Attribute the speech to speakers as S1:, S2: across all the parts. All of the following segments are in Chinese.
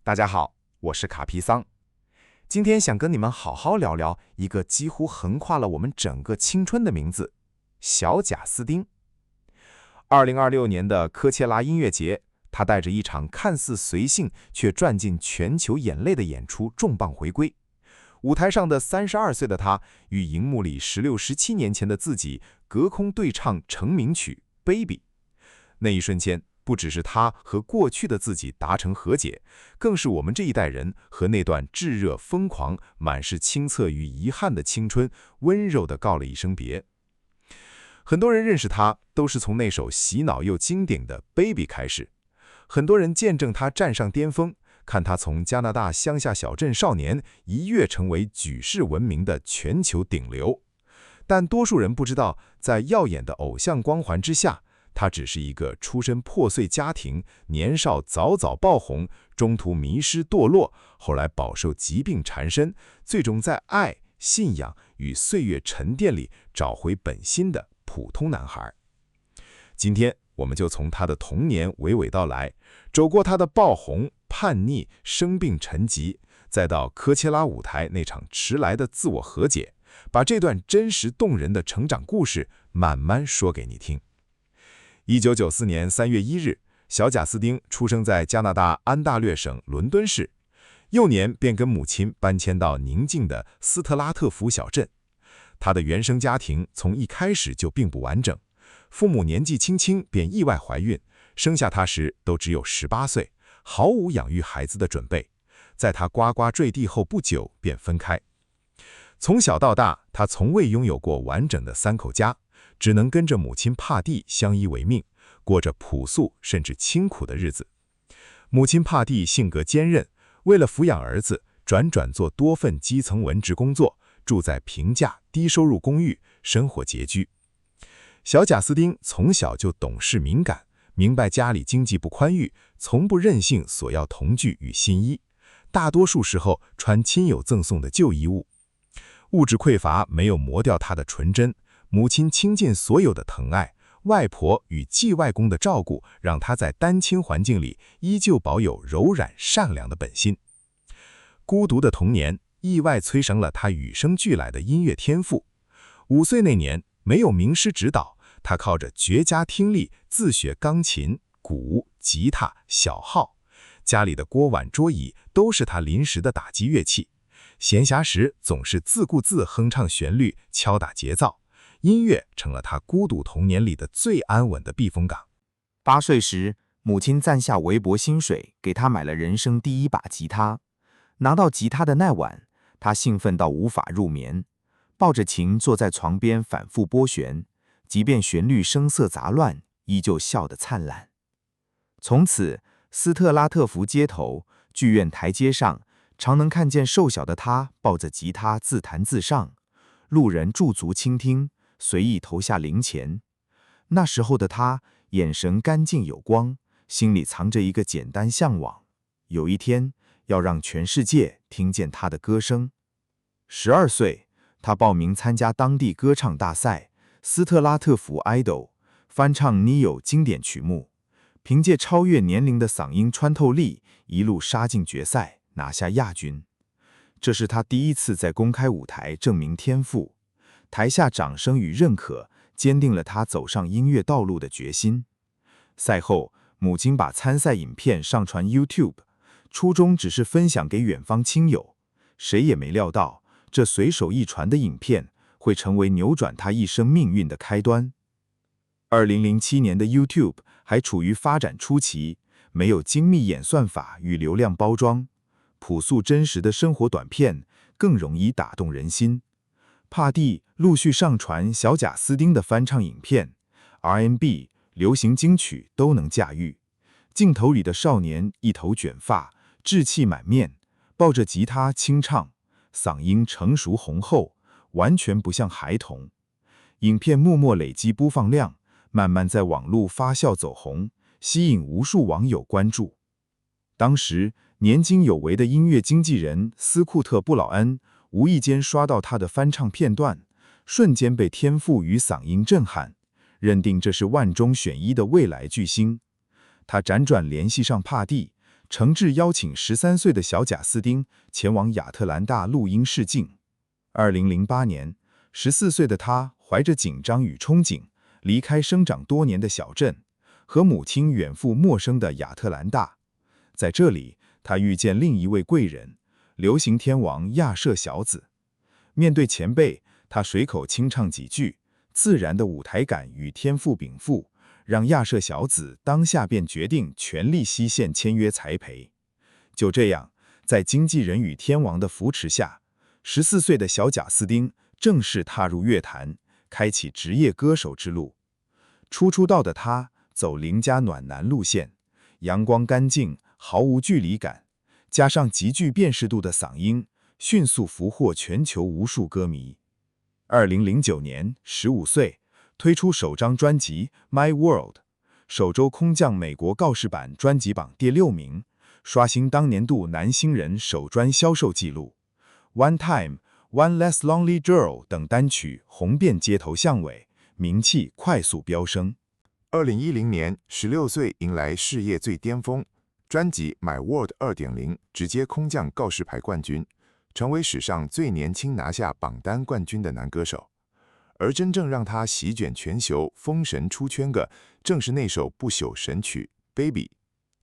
S1: 大家好，我是卡皮桑。今天想跟你们好好聊聊一个几乎横跨了我们整个青春的名字——小贾斯汀。2026年的科切拉音乐节，他带着一场看似随性却赚进全球眼泪的演出重磅回归。舞台上的32岁的他，与荧幕里16、17年前的自己隔空对唱成名曲《Baby》。那一瞬间，不只是他和过去的自己达成和解，更是我们这一代人和那段炙热、疯狂、满是清澈与遗憾的青春温柔地告了一声别。很多人认识他，都是从那首洗脑又经典的《Baby》开始。很多人见证他站上巅峰，看他从加拿大乡下小镇少年一跃成为举世闻名的全球顶流。但多数人不知道，在耀眼的偶像光环之下，他只是一个出身破碎家庭，年少早早爆红，中途迷失堕落，后来饱受疾病缠身，最终在爱、信仰与岁月沉淀里找回本心的普通男孩。今天我们就从他的童年娓娓道来，走过他的爆红、叛逆、生病沉寂，再到科切拉舞台那场迟来的自我和解，把这段真实动人的成长故事慢慢说给你听。1994年3月1日，小贾斯汀出生在加拿大安大略省伦敦市，幼年便跟母亲搬迁到宁静的斯特拉特福小镇。他的原生家庭从一开始就并不完整，父母年纪轻轻便意外怀孕，生下他时都只有18岁，毫无养育孩子的准备。在他呱呱坠地后不久便分开。从小到大，他从未拥有过完整的3口家，只能跟着母亲帕蒂相依为命，过着朴素甚至清苦的日子。母亲帕蒂性格坚韧，为了抚养儿子，转做多份基层文职工作，住在平价低收入公寓，生活拮据。小贾斯汀从小就懂事敏感，明白家里经济不宽裕，从不任性索要童具与新衣，大多数时候穿亲友赠送的旧衣物。物质匮乏没有磨掉他的纯真，母亲倾尽所有的疼爱，外婆与继外公的照顾，让他在单亲环境里依旧保有柔软善良的本心。孤独的童年意外催生了他与生俱来的音乐天赋。5岁那年，没有名师指导，他靠着绝佳听力自学钢琴、鼓、吉他、小号，家里的锅碗桌椅都是他临时的打击乐器。闲暇时总是自顾自哼唱旋律，敲打节奏，音乐成了他孤独童年里的最安稳的避风港。
S2: 8岁时，母亲攒下微薄薪水，给他买了人生第一把吉他。拿到吉他的那晚，他兴奋到无法入眠，抱着琴坐在床边反复拨弦，即便旋律声色杂乱，依旧笑得灿烂。从此，斯特拉特福街头、剧院台阶上，常能看见瘦小的他抱着吉他自弹自唱，路人驻足倾听，随意投下零钱。那时候的他，眼神干净有光，心里藏着一个简单向往，有一天要让全世界听见他的歌声。12岁，他报名参加当地歌唱大赛斯特拉特福 Idol， 翻唱 Neo 经典曲目，凭借超越年龄的嗓音穿透力，一路杀进决赛，拿下亚军。这是他第一次在公开舞台证明天赋，台下掌声与认可坚定了他走上音乐道路的决心。赛后，母亲把参赛影片上传 YouTube， 初衷只是分享给远方亲友，谁也没料到，这随手一传的影片会成为扭转他一生命运的开端。2007年的 YouTube 还处于发展初期，没有精密演算法与流量包装，朴素真实的生活短片更容易打动人心。帕蒂陆续上传小贾斯汀的翻唱影片， R&B、流行金曲都能驾驭。镜头里的少年一头卷发，稚气满面，抱着吉他清唱，嗓音成熟浑厚，完全不像孩童。影片默默累积播放量，慢慢在网络发酵走红，吸引无数网友关注。当时年津有为的音乐经纪人斯库特·布劳恩无意间刷到他的翻唱片段，瞬间被天赋与嗓音震撼，认定这是万中选一的未来巨星。他辗转联系上帕蒂，诚挚邀请13岁的小贾斯汀前往亚特兰大录音试镜。2008年，14岁的他怀着紧张与憧憬，离开生长多年的小镇，和母亲远赴陌生的亚特兰大。在这里，他遇见另一位贵人，流行天王亚瑟小子。面对前辈，他随口清唱几句，自然的舞台感与天赋禀赋，让亚瑟小子当下便决定全力西线签约栽培。就这样，在经纪人与天王的扶持下，14岁的小贾斯汀正式踏入乐坛，开启职业歌手之路。出道的他走邻家暖男路线，阳光干净，毫无距离感，加上极具辨识度的嗓音，迅速俘获全球无数歌迷。2009年，15岁，推出首张专辑《My World》，首周空降美国告示版专辑榜第6名，刷新当年度男新人首专销售纪录。One Time、One Less Lonely Girl 等单曲红遍街头巷尾，名气快速飙升。
S1: 2010年，16岁迎来事业最巅峰，专辑《My World 2.0》直接空降告示牌冠军，成为史上最年轻拿下榜单冠军的男歌手。而真正让他席卷全球、封神出圈的，正是那首不朽神曲《Baby》。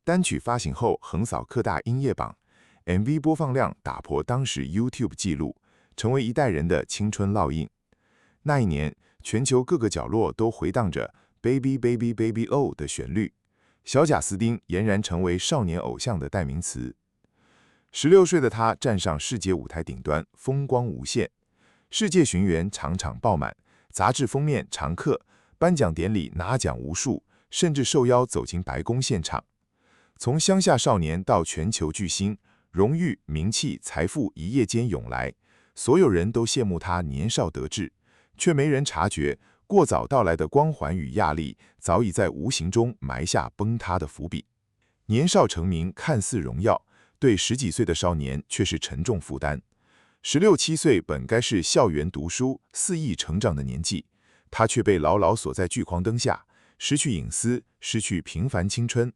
S1: 单曲发行后横扫各大音乐榜 ，MV 播放量打破当时 YouTube 纪录，成为一代人的青春烙印。那一年，全球各个角落都回荡着 Baby Baby Baby Oh 的旋律，小贾斯汀俨然成为少年偶像的代名词。16岁的他站上世界舞台顶端，风光无限。世界巡演场场爆满，杂志封面常客，颁奖典礼拿奖无数，甚至受邀走进白宫现场。从乡下少年到全球巨星，荣誉、名气、财富一夜间涌来，所有人都羡慕他年少得志，却没人察觉过早到来的光环与压力早已在无形中埋下崩塌的伏笔。年少成名看似荣耀，对10几岁的少年却是沉重负担。16、17岁本该是校园读书、肆意成长的年纪，他却被牢牢锁在聚光灯下，失去隐私，失去平凡青春。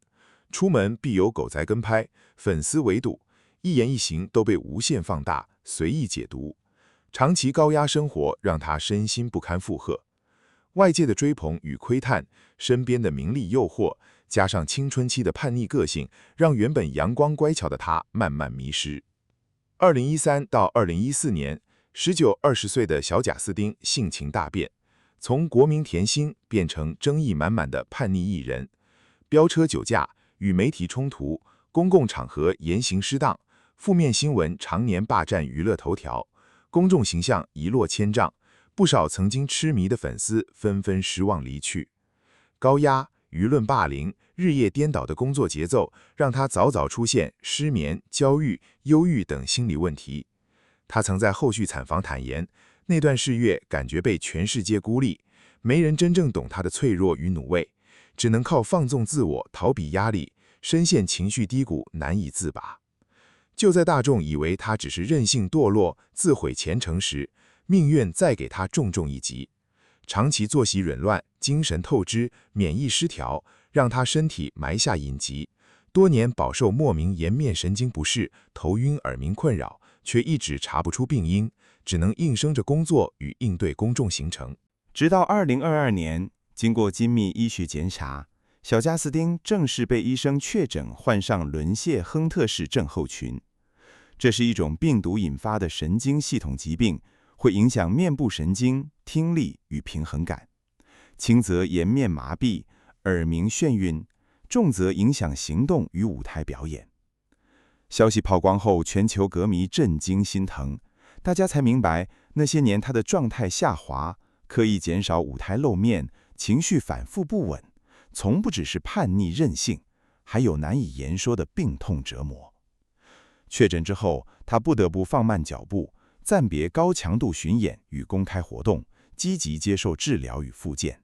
S1: 出门必有狗仔跟拍，粉丝围堵，一言一行都被无限放大，随意解读。长期高压生活让他身心不堪负荷，外界的追捧与窥探，身边的名利诱惑，加上青春期的叛逆个性，让原本阳光乖巧的他慢慢迷失。2013到2014年，19、20岁的小贾斯汀性情大变，从国民甜心变成争议满满的叛逆艺人，飙车酒驾、与媒体冲突、公共场合言行失当，负面新闻常年霸占娱乐头条，公众形象一落千丈，不少曾经痴迷的粉丝纷纷失望离去。高压、舆论霸凌、日夜颠倒的工作节奏，让他早早出现失眠、焦虑、忧郁等心理问题。他曾在后续采访坦言，那段4月感觉被全世界孤立，没人真正懂他的脆弱与努味，只能靠放纵自我逃避压力，深陷情绪低谷难以自拔。就在大众以为他只是任性堕落、自毁前程时，命运再给他重重一击。长期作息紊乱、精神透支、免疫失调，让他身体埋下隐疾，多年饱受莫名颜面神经不适、头晕耳鸣困扰，却一直查不出病因，只能应声着工作与应对公众行程。
S3: 直到2022年，经过精密医学检查，小贾斯汀正式被医生确诊患上伦谢亨特氏症候群。这是一种病毒引发的神经系统疾病，会影响面部神经、听力与平衡感，轻则颜面麻痹、耳鸣眩晕，重则影响行动与舞台表演。消息曝光后，全球歌迷震惊心疼，大家才明白那些年他的状态下滑，刻意减少舞台露面，情绪反复不稳，从不只是叛逆任性，还有难以言说的病痛折磨。确诊之后，他不得不放慢脚步，暂别高强度巡演与公开活动，积极接受治疗与复健。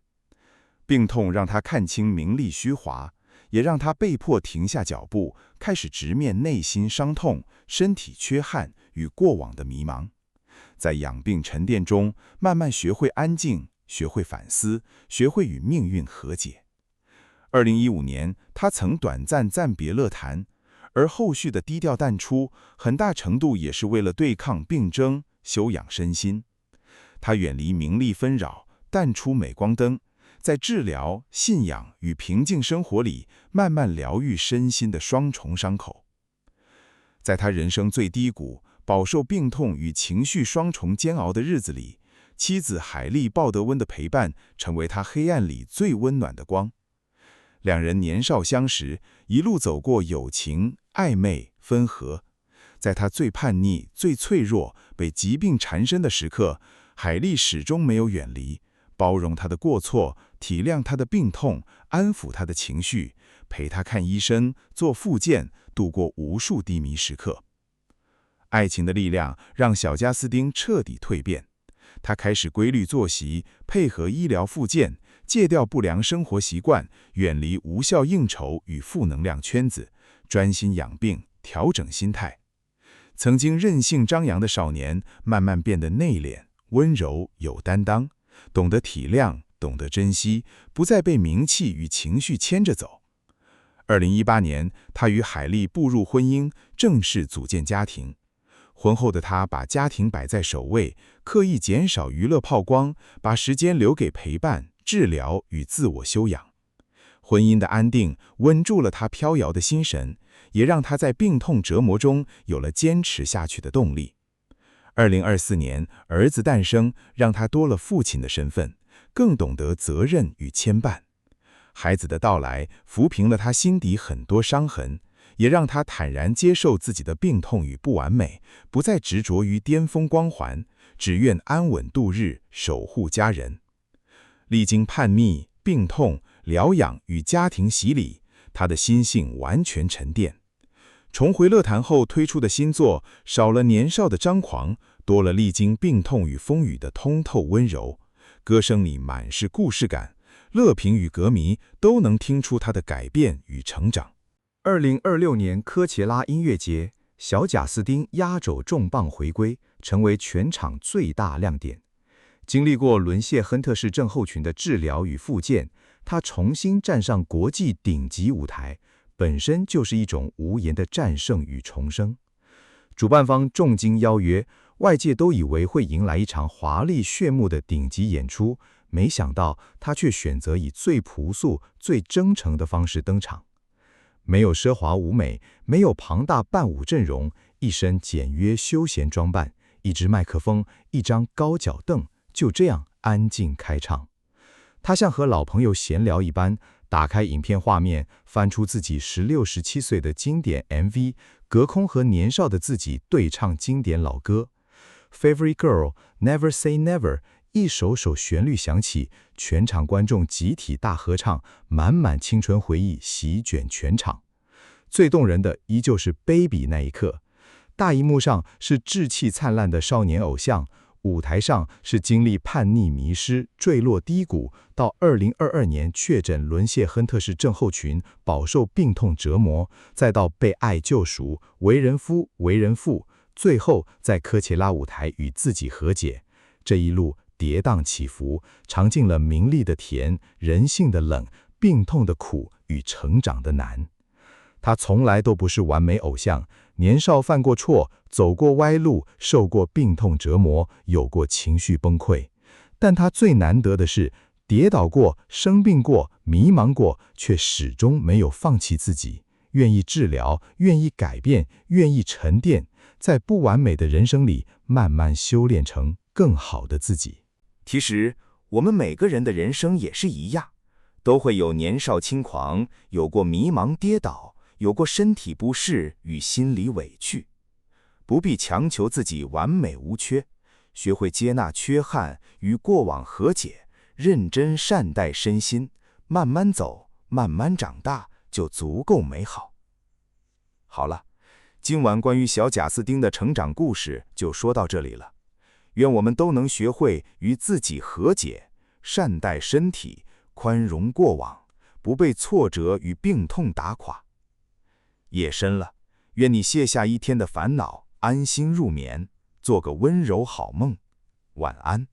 S3: 病痛让他看清名利虚华，也让他被迫停下脚步，开始直面内心伤痛、身体缺憾与过往的迷茫。在养病沉淀中，慢慢学会安静，学会反思，学会与命运和解。2015年，他曾短暂暂别乐坛，而后续的低调淡出，很大程度也是为了对抗病症，修养身心。他远离名利纷扰，淡出镁光灯，在治疗、信仰与平静生活里，慢慢疗愈身心的双重伤口。在他人生最低谷，饱受病痛与情绪双重煎熬的日子里，妻子海莉·鲍德温的陪伴成为他黑暗里最温暖的光。两人年少相识，一路走过友情、暧昧、分合。在他最叛逆、最脆弱、被疾病缠身的时刻，海莉始终没有远离，包容他的过错，体谅他的病痛，安抚他的情绪，陪他看医生、做复健，度过无数低迷时刻。爱情的力量让小加斯丁彻底蜕变，他开始规律作息，配合医疗复健，戒掉不良生活习惯，远离无效应酬与负能量圈子，专心养病，调整心态。曾经任性张扬的少年，慢慢变得内敛、温柔、有担当，懂得体谅，懂得珍惜，不再被名气与情绪牵着走。2018年，他与海莉步入婚姻，正式组建家庭。婚后的他把家庭摆在首位，刻意减少娱乐曝光，把时间留给陪伴、治疗与自我修养。婚姻的安定稳住了他飘摇的心神，也让他在病痛折磨中有了坚持下去的动力。2024年，儿子诞生，让他多了父亲的身份，更懂得责任与牵绊。孩子的到来抚平了他心底很多伤痕，也让他坦然接受自己的病痛与不完美，不再执着于巅峰光环，只愿安稳度日，守护家人。历经叛逆、病痛、疗养与家庭洗礼，他的心性完全沉淀。重回乐坛后推出的新作，少了年少的张狂，多了历经病痛与风雨的通透温柔，歌声里满是故事感，乐评与歌迷都能听出他的改变与成长。
S1: 2026年科切拉音乐节，小贾斯汀压轴重磅回归，成为全场最大亮点。经历过伦谢亨特氏症候群的治疗与复健，他重新站上国际顶级舞台，本身就是一种无言的战胜与重生。主办方重金邀约，外界都以为会迎来一场华丽炫目的顶级演出，没想到他却选择以最朴素、最真诚的方式登场。没有奢华舞美，没有庞大伴舞阵容，一身简约休闲装扮，一支麦克风，一张高脚凳，就这样安静开唱。他像和老朋友闲聊一般，打开影片画面，翻出自己16、17岁的经典 MV， 隔空和年少的自己对唱经典老歌。Favorite Girl, Never Say Never， 一首首旋律响起，全场观众集体大合唱，满满青春回忆席卷全场。最动人的依旧是 Baby 那一刻，大荧幕上是稚气灿烂的少年偶像，舞台上是经历叛逆迷失、坠落低谷，到2022年确诊伦谢亨特氏症候群，饱受病痛折磨，再到被爱救赎，为人夫、为人父，最后在科切拉舞台与自己和解。这一路跌宕起伏，尝尽了名利的甜、人性的冷、病痛的苦与成长的难。他从来都不是完美偶像，年少犯过错，走过歪路，受过病痛折磨，有过情绪崩溃。但他最难得的是，跌倒过、生病过、迷茫过，却始终没有放弃自己，愿意治疗，愿意改变，愿意沉淀，在不完美的人生里慢慢修炼成更好的自己。
S2: 其实，我们每个人的人生也是一样，都会有年少轻狂，有过迷茫跌倒，有过身体不适与心理委屈。不必强求自己完美无缺，学会接纳缺憾，与过往和解，认真善待身心，慢慢走，慢慢长大，就足够美好。好了，今晚关于小贾斯汀的成长故事就说到这里了。愿我们都能学会与自己和解，善待身体，宽容过往，不被挫折与病痛打垮。夜深了，愿你卸下一天的烦恼，安心入眠，做个温柔好梦。晚安。